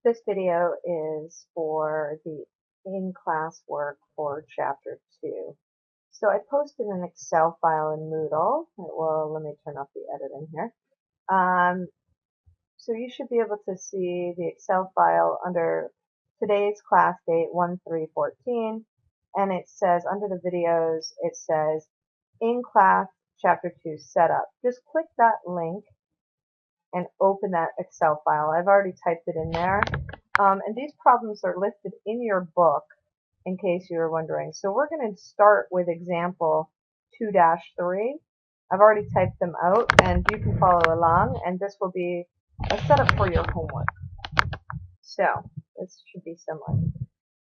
This video is for the in-class work for Chapter 2. So I posted an Excel file in Moodle. Well, let me turn off the editing here. So you should be able to see the Excel file under today's class date 1/3/14, and it says under the videos, it says in-class Chapter 2 setup. Just click that link and open that Excel file. I've already typed it in there. And these problems are listed in your book in case you were wondering. So we're going to start with example 2-3. I've already typed them out and you can follow along, and this will be a setup for your homework. So this should be similar.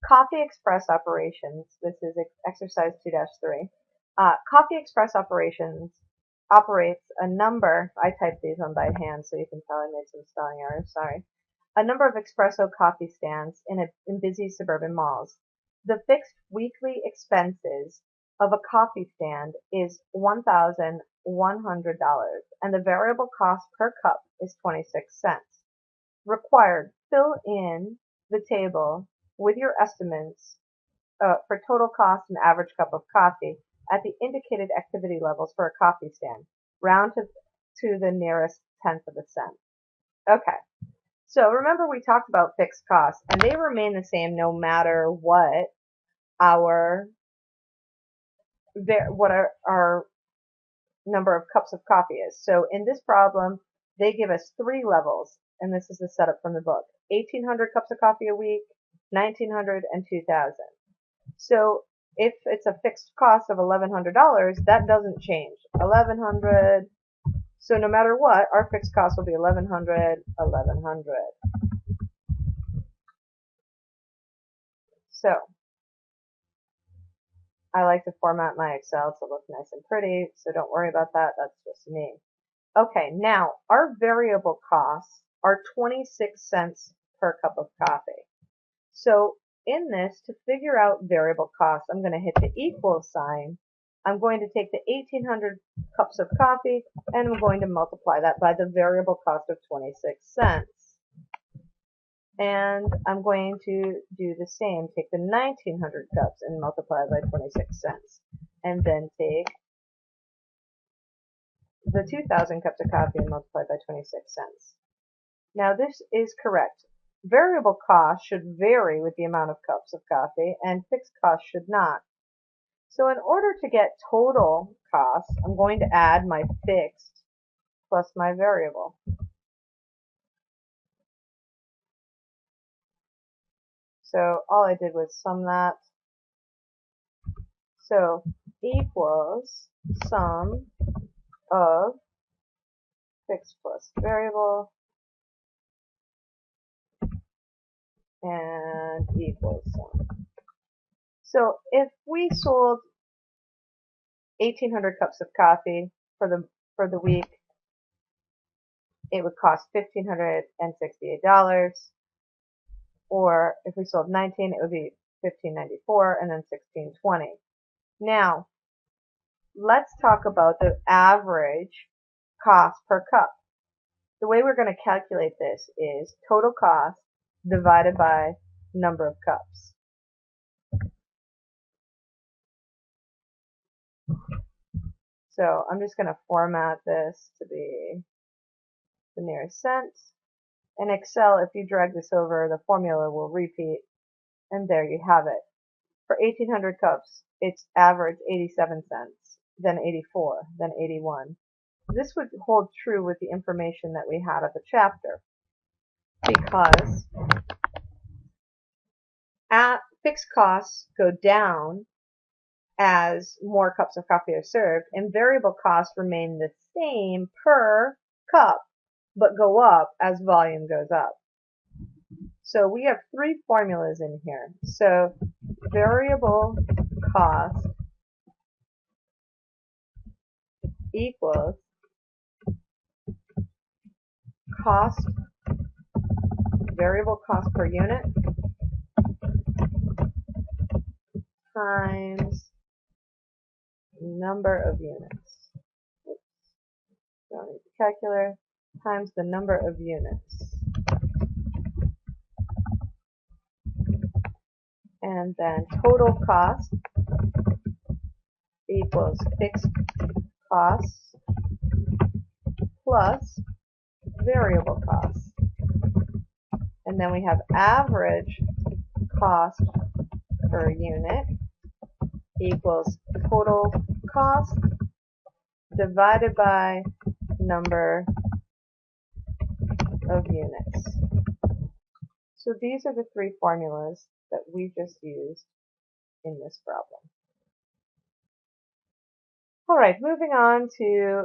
Coffee Express operations. This is exercise 2-3. Coffee Express operations operates a number, I typed these on by hand so you can tell I made some spelling errors, sorry, a number of espresso coffee stands in busy suburban malls. The fixed weekly expenses of a coffee stand is $1,100 and the variable cost per cup is 26 cents. Required, fill in the table with your estimates for total cost and average cup of coffee at the indicated activity levels for a coffee stand. Round to the nearest tenth of a cent. Okay, so remember we talked about fixed costs, and they remain the same no matter what our number of cups of coffee is. So in this problem, they give us 3 levels, and this is the setup from the book. 1,800 cups of coffee a week, 1,900, and 2,000. So if it's a fixed cost of $1,100, that doesn't change. 1,100. So no matter what, our fixed cost will be 1,100, 1,100. So I like to format my Excel to look nice and pretty, so don't worry about that. That's just me. Okay, now our variable costs are 26 cents per cup of coffee. So in this, to figure out variable costs, I'm going to hit the equal sign. I'm going to take the 1,800 cups of coffee and I'm going to multiply that by the variable cost of 26 cents. And I'm going to do the same. Take the 1,900 cups and multiply by 26 cents. And then take the 2,000 cups of coffee and multiply by 26 cents. Now this is correct. Variable cost should vary with the amount of cups of coffee, and fixed cost should not. So in order to get total cost, I'm going to add my fixed plus my variable. So all I did was sum that. So equals sum of fixed plus variable and equals sum. So if we sold 1,800 cups of coffee for the week, it would cost $1,568. Or if we sold 19, it would be $1,594 and then $1,620. Now, let's talk about the average cost per cup. The way we're going to calculate this is total cost divided by number of cups. So I'm just going to format this to be the nearest cents. In Excel, if you drag this over, the formula will repeat, and there you have it. For 1,800 cups, it's average 87 cents, then 84, then 81. This would hold true with the information that we had at the chapter, because fixed costs go down as more cups of coffee are served, and variable costs remain the same per cup, but go up as volume goes up. So we have 3 formulas in here. So variable cost equals cost, variable cost per unit, times number of units. Oops, don't need the calculator. Times the number of units. and then total cost equals fixed costs plus variable costs. And then we have average cost per unit equals total cost divided by number of units. So these are the three formulas that we just used in this problem. All right, moving on to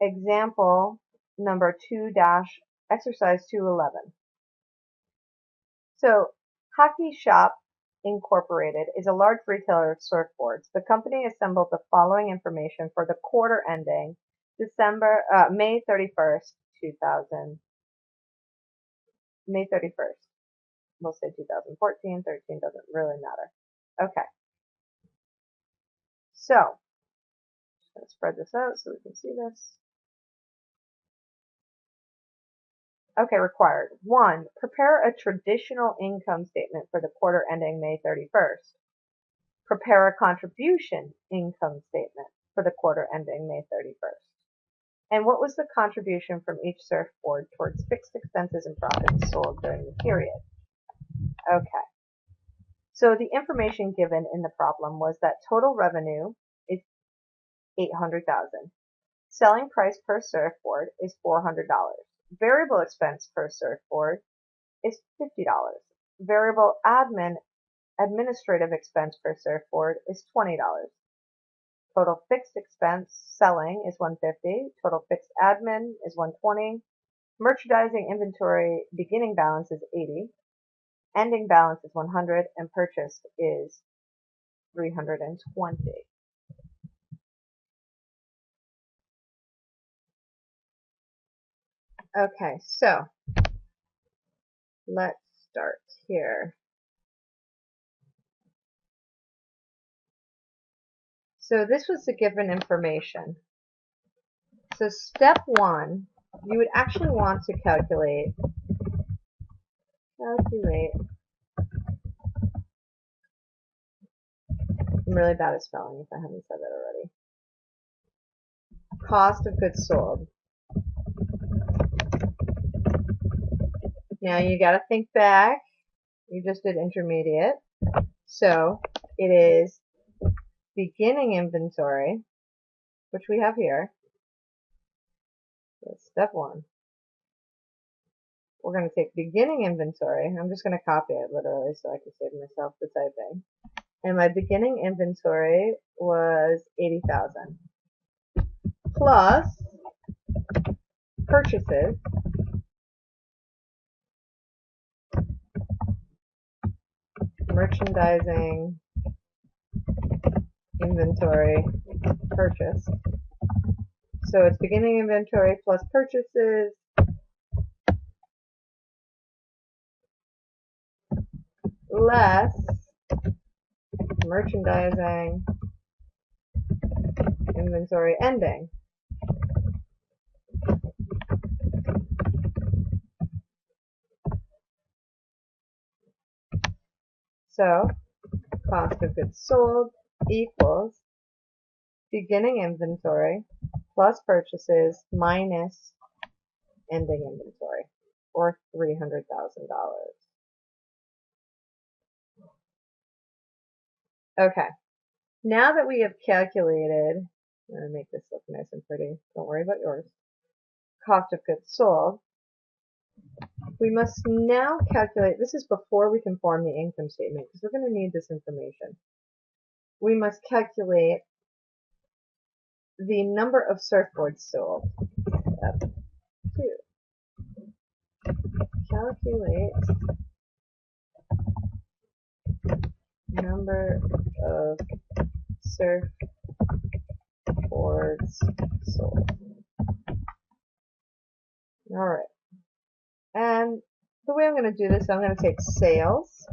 example number 2-exercise 211. So Hockey Shop Incorporated is a large retailer of surfboards. The company assembled the following information for the quarter ending May 31st, 2000. May 31st. We'll say 2014, 13 doesn't really matter. Okay. So, just going to spread this out so we can see this. Okay, required. 1. Prepare a traditional income statement for the quarter ending May 31st. Prepare a contribution income statement for the quarter ending May 31st. And what was the contribution from each surfboard towards fixed expenses and profits sold during the period? Okay. So the information given in the problem was that total revenue is $800,000. Selling price per surfboard is $400. Variable expense per surfboard is $50. Variable administrative expense per surfboard is $20. Total fixed expense selling is $150. Total fixed admin is $120. Merchandising inventory beginning balance is $80. Ending balance is $100, and purchased is $320. Okay, so let's start here. So this was the given information. So step 1, you would actually want to calculate. I'm really bad at spelling if I haven't said that already. Cost of goods sold. Now you got to think back. You just did intermediate. So it is beginning inventory, which we have here. That's step 1. We're going to take beginning inventory. I'm just going to copy it literally so I can save myself the typing. And my beginning inventory was $80,000 plus purchases merchandising inventory purchased. So it's beginning inventory plus purchases less merchandising inventory ending. So cost of goods sold equals beginning inventory plus purchases minus ending inventory, or $300,000. Okay, now that we have calculated, I'm going to make this look nice and pretty, don't worry about yours, cost of goods sold, we must now calculate, this is before we can form the income statement, because we're going to need this information. We must calculate the number of surfboards sold. Step 2. Calculate number of surfboards sold. Alright. And the way I'm going to do this, I'm going to take sales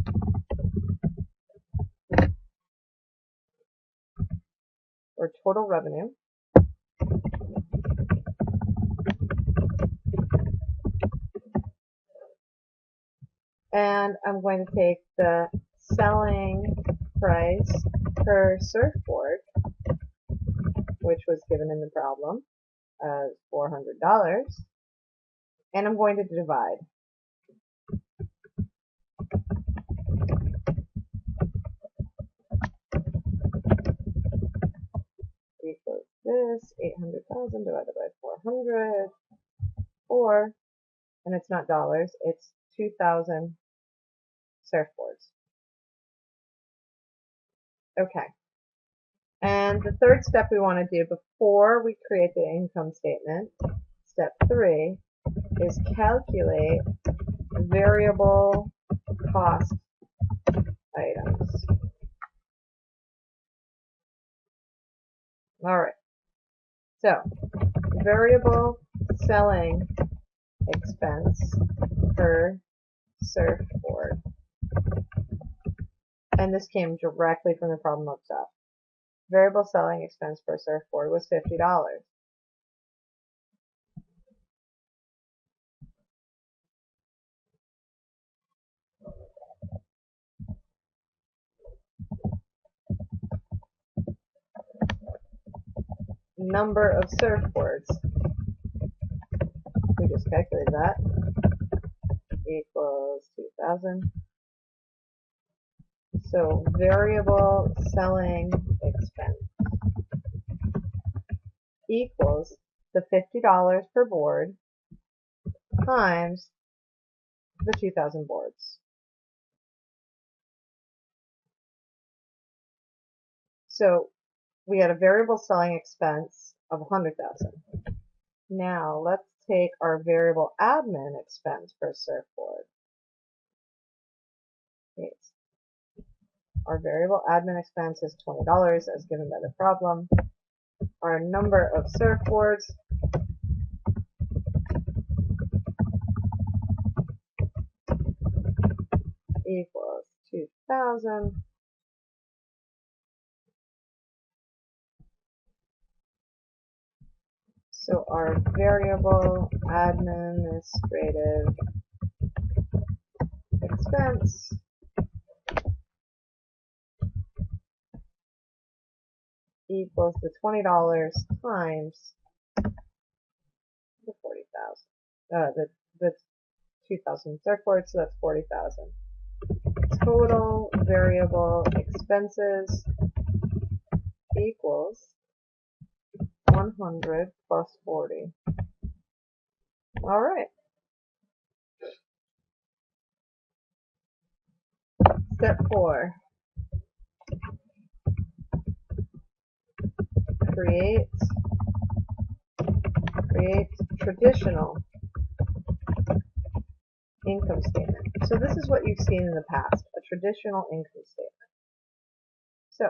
or total revenue and I'm going to take the selling price per surfboard, which was given in the problem as $400, and I'm going to divide. Equals this, 800,000 divided by 400, or, and it's not dollars, it's 2,000 surfboards. Okay. And the third step we want to do before we create the income statement, step 3, is calculate variable cost items. Alright, so variable selling expense per surfboard. And this came directly from the problem up top. Variable selling expense per surfboard was $50. Number of surfboards, we just calculated that, equals 2,000. So variable selling expense equals the $50 per board times the 2,000 boards. So we had a variable selling expense of 100,000. Now let's take our variable admin expense per surfboard. Okay. Our variable admin expense is $20 as given by the problem. Our number of surfboards equals 2,000. So our variable administrative expense equals the $20 times the 40,000. The 2,000 surfboards, so that's 40,000. Total variable expenses equals 100 plus 40. All right. Step 4. Create traditional income statement. So this is what you've seen in the past, a traditional income statement. So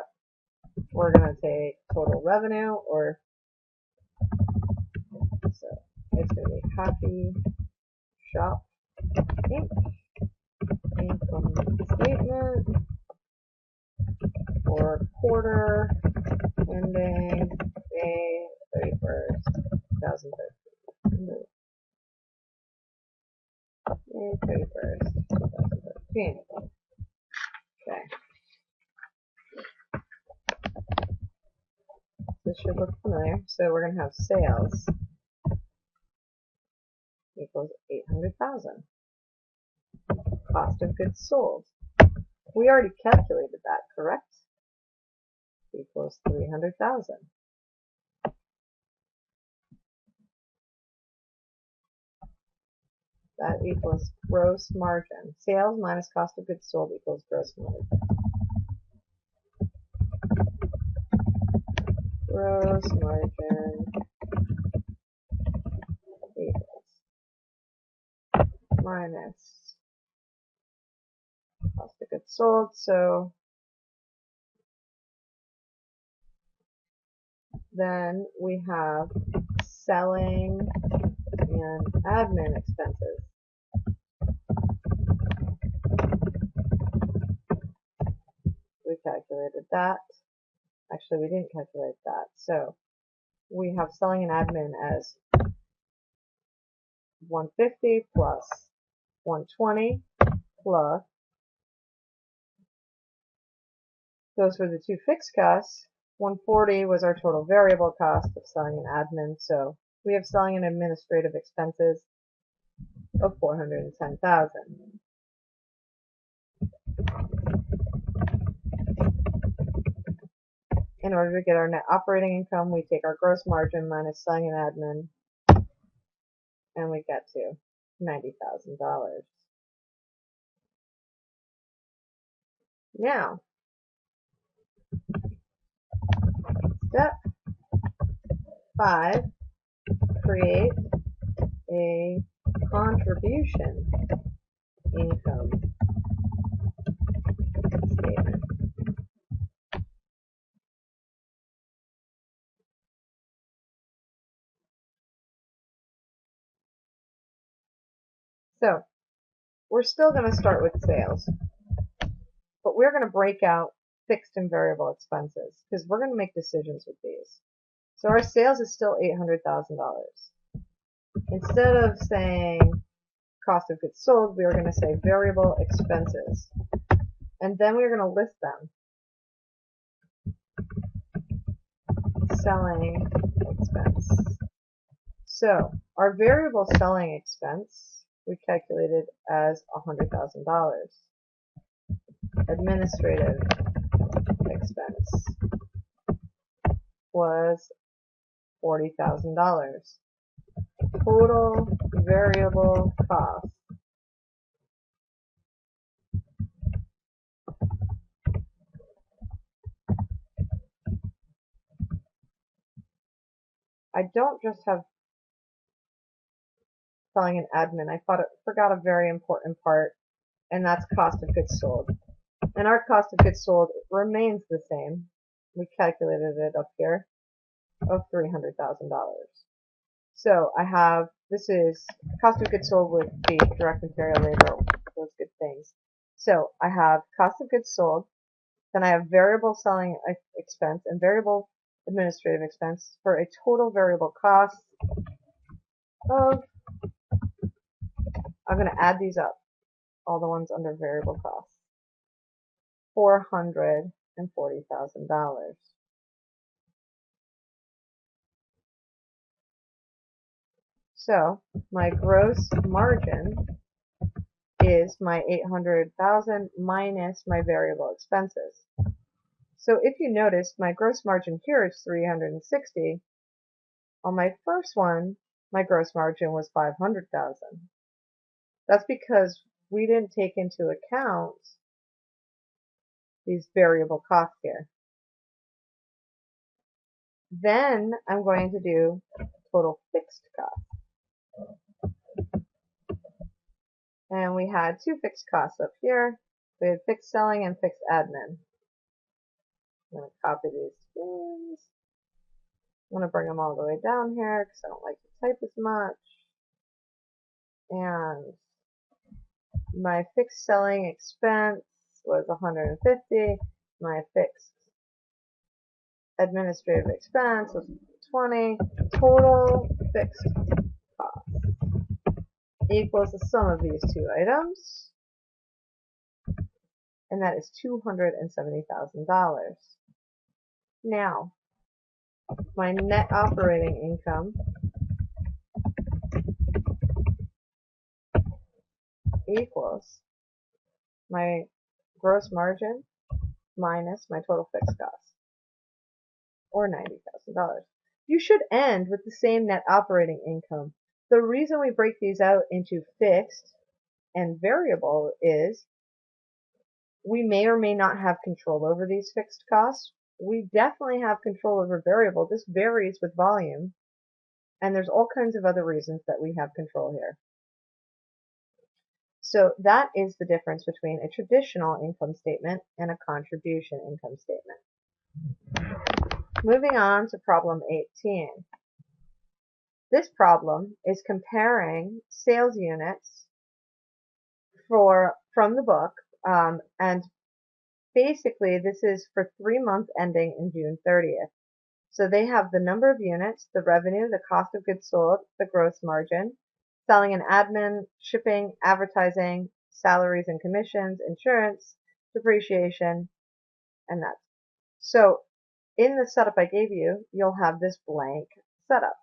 we're going to take total revenue, or so it's going to be Happy Shop Inc. Income statement for quarter ending May 31st, 2013. May 31st, 2013. Okay. This should look familiar. So we're going to have sales equals 800,000. Cost of goods sold. We already calculated that, correct? Equals 300,000. That equals gross margin. Sales minus cost of goods sold equals gross margin. Gross margin equals minus cost of goods sold. So then we have selling and admin expenses. We calculated that. Actually, we didn't calculate that. So we have selling and admin as 150 plus 120 plus Those were the two fixed costs. 140 was our total variable cost of selling and admin. So we have selling and administrative expenses of 410,000. In order to get our net operating income, we take our gross margin minus selling and admin, and we get to $90,000. Now, step 5, create a contribution income statement. So, we're still going to start with sales, but we're going to break out fixed and variable expenses because we're going to make decisions with these. So our sales is still $800,000. Instead of saying cost of goods sold, we are going to say variable expenses. And then we're going to list them. Selling expense. So our variable selling expense we calculated as $100,000. Administrative expense was $40,000. Total variable cost I don't just have selling and admin. I forgot a very important part, and that's cost of goods sold. And our cost of goods sold remains the same. We calculated it up here of $300,000. So I have, this is cost of goods sold would be direct material, labor, those good things. So I have cost of goods sold, then I have variable selling expense and variable administrative expense for a total variable cost of, I'm going to add these up, all the ones under variable costs, $440,000. So my gross margin is my $800,000 minus my variable expenses. So if you notice, my gross margin here is $360,000. On my first one, my gross margin was $500,000. That's because we didn't take into account these variable costs here. Then I'm going to do total fixed costs. And we had two fixed costs up here. We had fixed selling and fixed admin. I'm going to copy these things. I'm going to bring them all the way down here because I don't like to type as much. And my fixed selling expense was $150. My fixed administrative expense was $20. Total fixed cost equals the sum of these two items, and that is $270,000. Now, my net operating income equals my gross margin minus my total fixed cost, or $90,000. You should end with the same net operating income. The reason we break these out into fixed and variable is we may or may not have control over these fixed costs. We definitely have control over variable. This varies with volume, and there's all kinds of other reasons that we have control here. So that is the difference between a traditional income statement and a contribution income statement. Moving on to problem 18. This problem is comparing sales units from the book, and basically this is for 3 months ending in June 30th. So they have the number of units, the revenue, the cost of goods sold, the gross margin, selling and admin, shipping, advertising, salaries and commissions, insurance, depreciation, and that's So in the setup I gave you, you'll have this blank setup.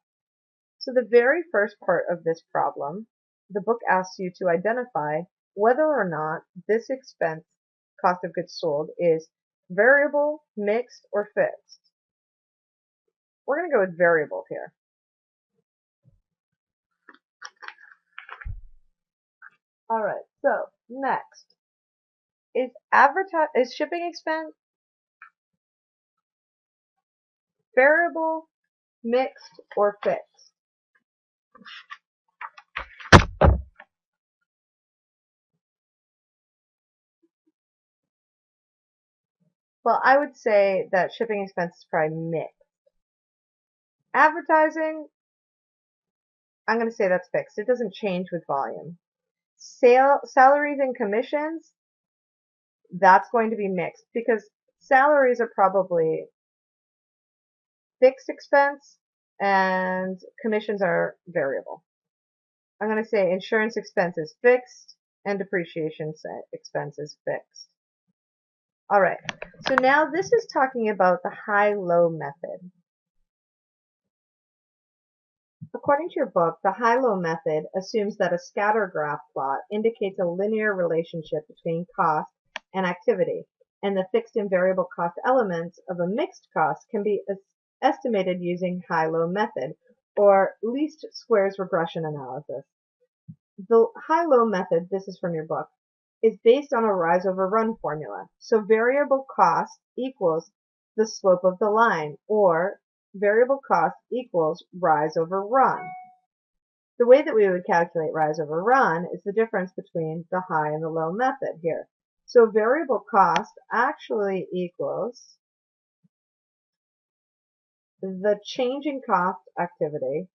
So the very first part of this problem, the book asks you to identify whether or not this expense, cost of goods sold, is variable, mixed, or fixed. We're going to go with variable here. All right, so next, is shipping expense variable, mixed, or fixed? Well, I would say that shipping expense is probably mixed. Advertising, I'm going to say that's fixed. It doesn't change with volume. Salaries and commissions, that's going to be mixed because salaries are probably fixed expense and commissions are variable. I'm going to say insurance expense is fixed and depreciation expense is fixed. All right, so now this is talking about the high-low method. According to your book, the high-low method assumes that a scatter graph plot indicates a linear relationship between cost and activity, and the fixed and variable cost elements of a mixed cost can be estimated using high-low method, or least squares regression analysis. The high-low method, this is from your book, is based on a rise over run formula. So variable cost equals the slope of the line, or variable cost equals rise over run. The way that we would calculate rise over run is the difference between the high and the low method here. So variable cost actually equals the change in cost activity,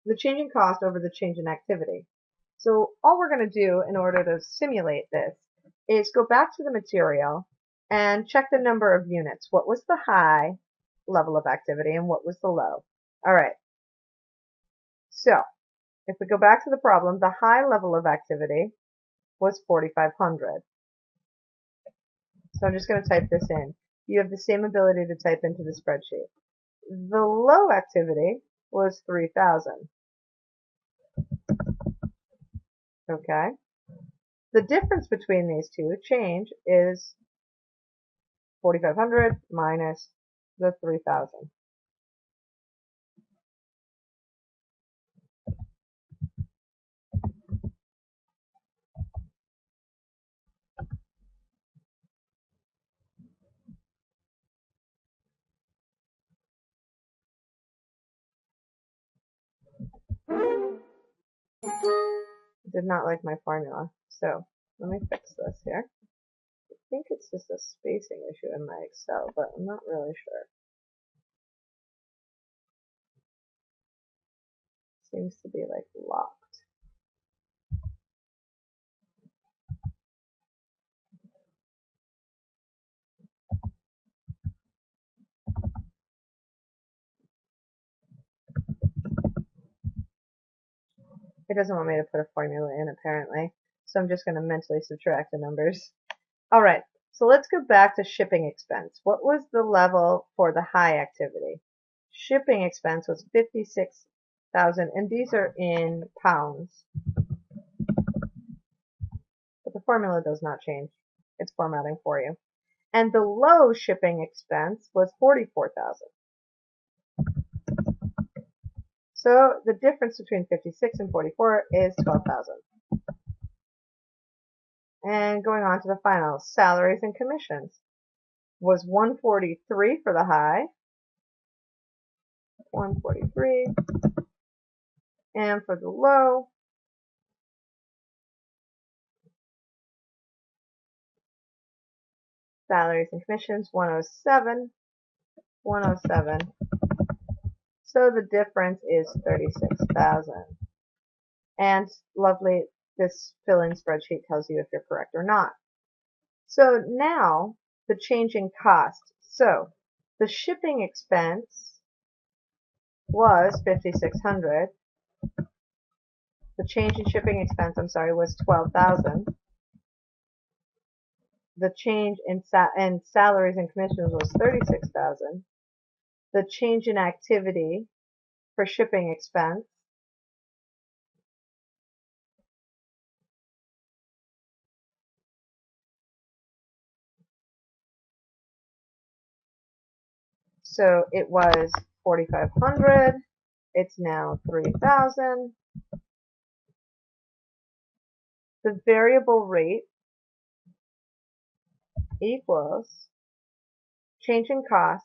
the change in cost over the change in activity. So all we're going to do in order to simulate this is go back to the material and check the number of units. What was the high level of activity and what was the low? All right. So if we go back to the problem, the high level of activity was 4,500. So I'm just going to type this in. You have the same ability to type into the spreadsheet. The low activity was 3,000. Okay. The difference between these two change is 4,500 minus the 3,000. Did not like my formula. So let me fix this here. I think it's just a spacing issue in my Excel, but I'm not really sure. Seems to be like locked. It doesn't want me to put a formula in apparently, so I'm just going to mentally subtract the numbers. All right, so let's go back to shipping expense. What was the level for the high activity? Shipping expense was 56,000, and these are in pounds. But the formula does not change. It's formatting for you. And the low shipping expense was 44,000. So the difference between 56 and 44 is 12,000. And going on to the final, salaries and commissions was 143 for the high, 143, and for the low, salaries and commissions 107, 107. So the difference is 36,000. And lovely, this fill-in spreadsheet tells you if you're correct or not. So now the change in cost. So the shipping expense was 5,600. The change in shipping expense, was 12,000. the change in salaries and commissions was 36,000. The change in activity for shipping expense so it was 4,500. It's now 3,000. The variable rate equals change in cost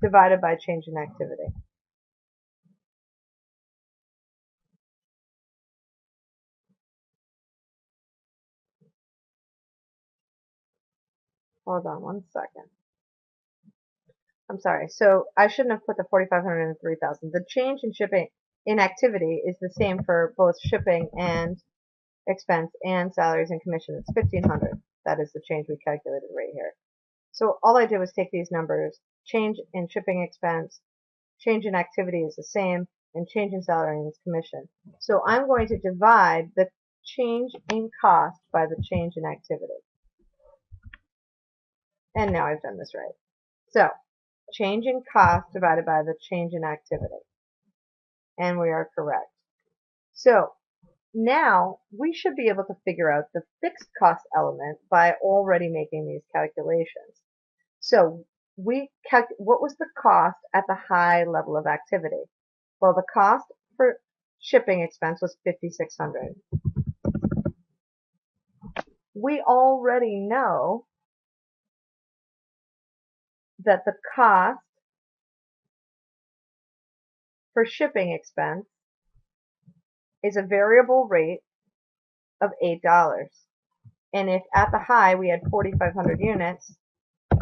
divided by change in activity. Hold on one second. I'm sorry. So I shouldn't have put the 4,500 and the 3,000. The change in shipping in activity is the same for both shipping and expense and salaries and commissions. It's 1,500. That is the change we calculated right here. So all I did was take these numbers, change in shipping expense, change in activity is the same, and change in salary and commission. So I'm going to divide the change in cost by the change in activity. And now I've done this right. So change in cost divided by the change in activity. And we are correct. So now we should be able to figure out the fixed cost element by already making these calculations. So what was the cost at the high level of activity? Well, the cost for shipping expense was 5,600. We already know that the cost for shipping expense is a variable rate of $8. And if at the high we had 4,500 units,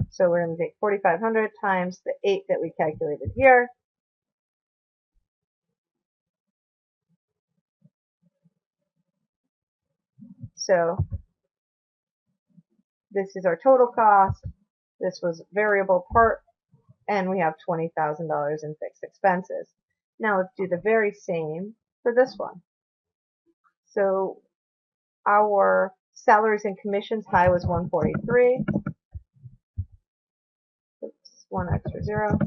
so we're going to take 4,500 times the 8 that we calculated here. So this is our total cost. This was variable part, and we have $20,000 in fixed expenses. Now let's do the very same for this one. So our salaries and commissions high was 143. Oops, one extra zero.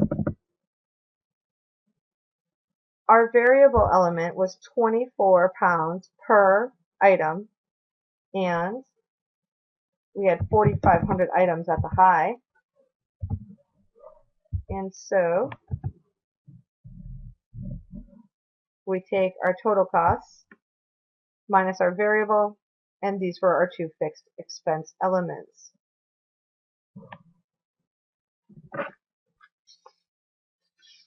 Our variable element was 24 pounds per item, and we had 4,500 items at the high. And so we take our total costs minus our variable, and these were our two fixed expense elements.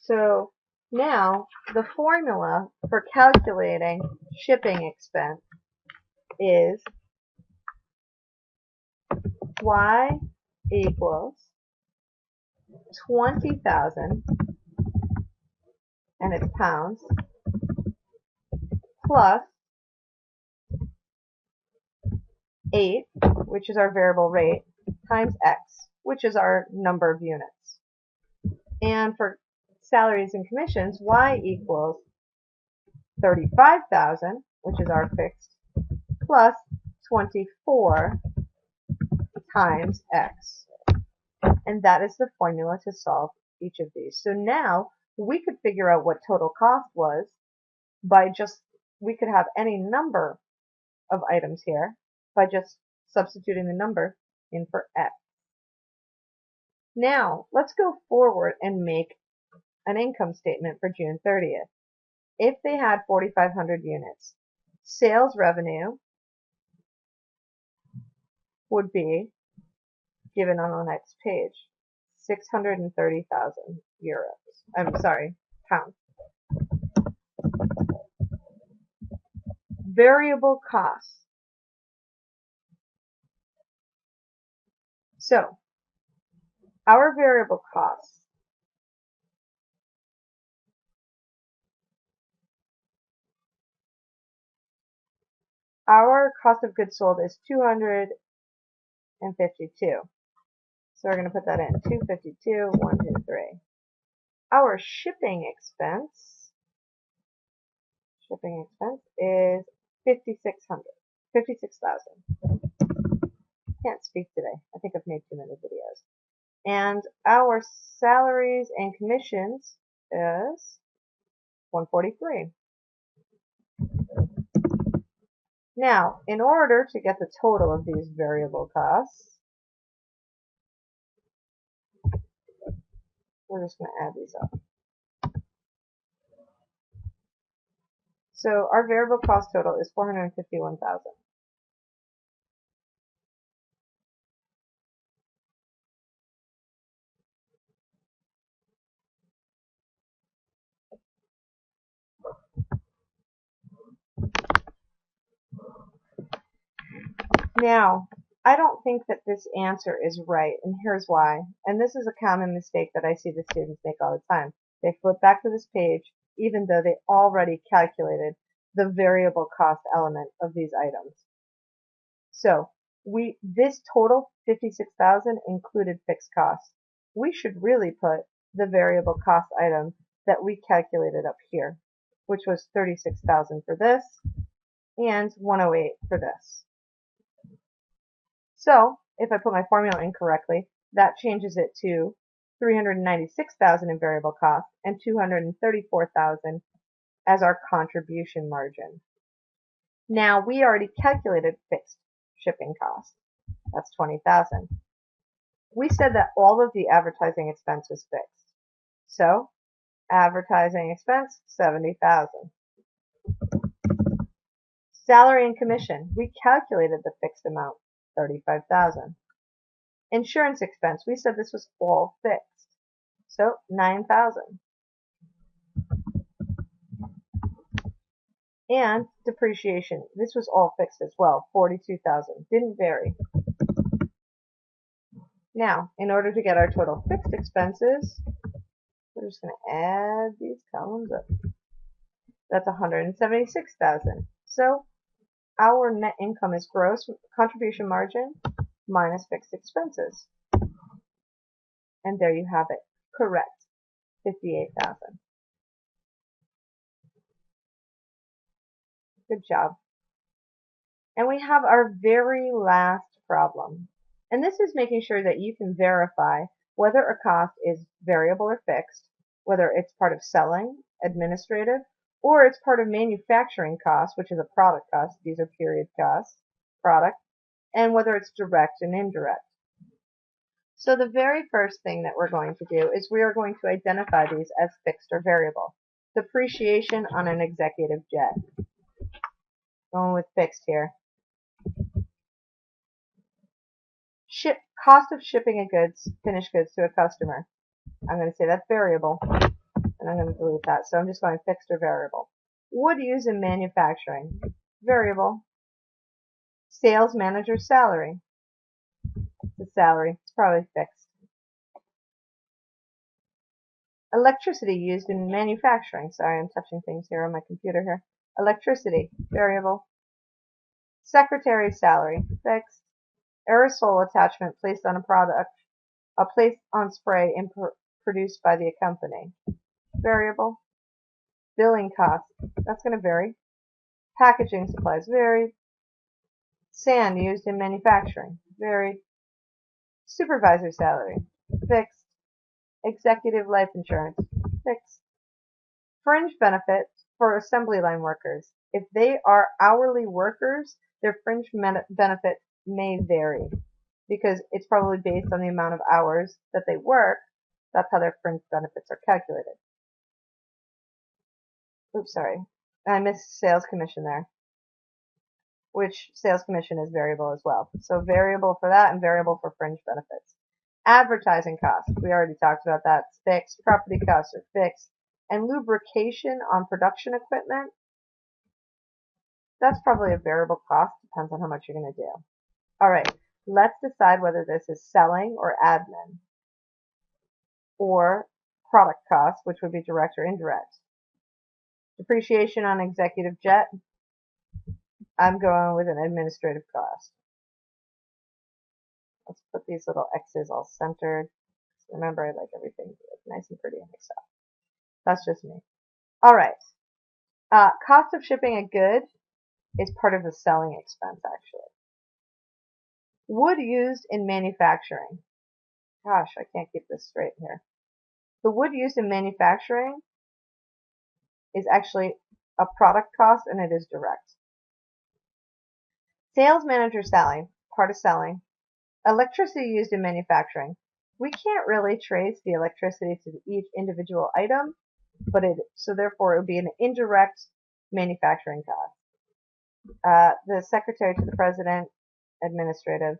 So now the formula for calculating shipping expense is Y equals 20,000, and it's pounds, plus 8, which is our variable rate, times X, which is our number of units. And for salaries and commissions, Y equals 35,000, which is our fixed, plus 24 times X. And that is the formula to solve each of these. So now we could figure out what total cost was by we could have any number of items here by just substituting the number in for X. Now let's go forward and make an income statement for June 30th. If they had 4,500 units, sales revenue would be given on the next page, 630,000 euros. I'm sorry, pounds. Variable costs. So, our variable costs our cost of goods sold is 252. So we're going to put that in 252, 1, 2, 3. Our shipping expense is 56,000. can't speak today. I think I've made too many videos. And our salaries and commissions is 143. Now, in order to get the total of these variable costs, we're just going to add these up. So our variable cost total is 451,000. Now, I don't think that this answer is right, and here's why. And this is a common mistake that I see the students make all the time. They flip back to this page, even though they already calculated the variable cost element of these items. So, this total 56,000 included fixed costs. We should really put the variable cost item that we calculated up here, which was 36,000 for this and 108 for this. So, if I put my formula in correctly, that changes it to 396,000 in variable cost and 234,000 as our contribution margin. Now, we already calculated fixed shipping cost. That's 20,000. We said that all of the advertising expense was fixed. So, advertising expense, 70,000. Salary and commission, we calculated the fixed amount, 35,000. Insurance expense, we said this was all fixed. So, 9,000. And depreciation, this was all fixed as well, 42,000. Didn't vary. Now, in order to get our total fixed expenses, we're just going to add these columns up. That's 176,000. So, our net income is gross contribution margin minus fixed expenses. And there you have it. Correct. 58,000. Good job. And we have our very last problem. And this is making sure that you can verify whether a cost is variable or fixed, whether it's part of selling, administrative, or it's part of manufacturing costs, which is a product cost. These are period costs, product, and whether it's direct and indirect. So the very first thing that we're going to do is we are going to identify these as fixed or variable. Depreciation on an executive jet. Going with fixed here. Cost of shipping a goods, finished goods to a customer. I'm going to say that's variable, and I'm going to delete that. So I'm just going fixed or variable. Wood used in manufacturing, variable. Sales manager's salary. The salary, it's probably fixed. Electricity used in manufacturing. Sorry, I'm touching things here on my computer here. Electricity, variable. Secretary's salary, fixed. Aerosol attachment placed on a product, placed on spray and produced by the company. Variable. Billing costs, that's going to vary. Packaging supplies, varied. Sand used in manufacturing, varied. Supervisor salary, fixed. Executive life insurance, fixed. Fringe benefits for assembly line workers. If they are hourly workers, their fringe benefit may vary because it's probably based on the amount of hours that they work. That's how their fringe benefits are calculated. Oops, sorry. I missed sales commission there, which sales commission is variable as well. So variable for that and variable for fringe benefits. Advertising costs, we already talked about that. It's fixed. Property costs are fixed. And lubrication on production equipment, that's probably a variable cost. Depends on how much you're going to do. All right, let's decide whether this is selling or admin or product cost, which would be direct or indirect. Depreciation on executive jet, I'm going with an administrative cost. Let's put these little X's all centered. Remember, I like everything nice and pretty on my stuff. That's just me. All right. Cost of shipping a good is part of the selling expense, actually. Wood used in manufacturing. Gosh, I can't keep this straight here. The wood used in manufacturing is actually a product cost and it is direct. Sales manager salary, part of selling. Electricity used in manufacturing. We can't really trace the electricity to each individual item, but so therefore it would be an indirect manufacturing cost. The secretary to the president, administrative.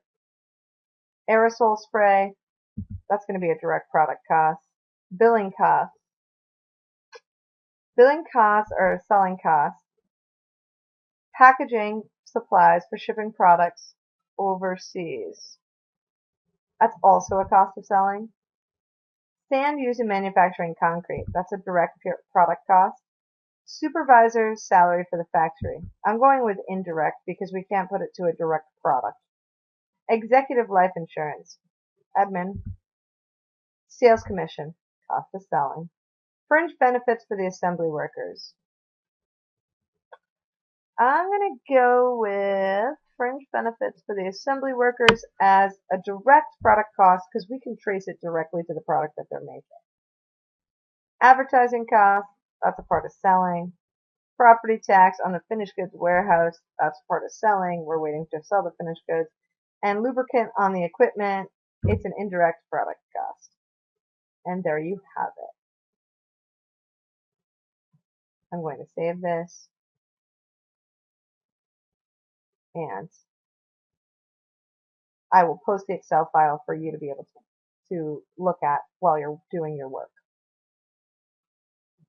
Aerosol spray, that's going to be a direct product cost. Billing costs. Billing costs are selling costs. Packaging supplies for shipping products overseas. That's also a cost of selling. Sand used in manufacturing concrete. That's a direct product cost. Supervisor's salary for the factory. I'm going with indirect because we can't put it to a direct product. Executive life insurance. Admin. Sales commission. Cost of selling. Fringe benefits for the assembly workers. I'm going to go with fringe benefits for the assembly workers as a direct product cost because we can trace it directly to the product that they're making. Advertising costs, that's a part of selling. Property tax on the finished goods warehouse, that's part of selling. We're waiting to sell the finished goods. And lubricant on the equipment, it's an indirect product cost. And there you have it. I'm going to save this. And I will post the Excel file for you to be able to look at while you're doing your work.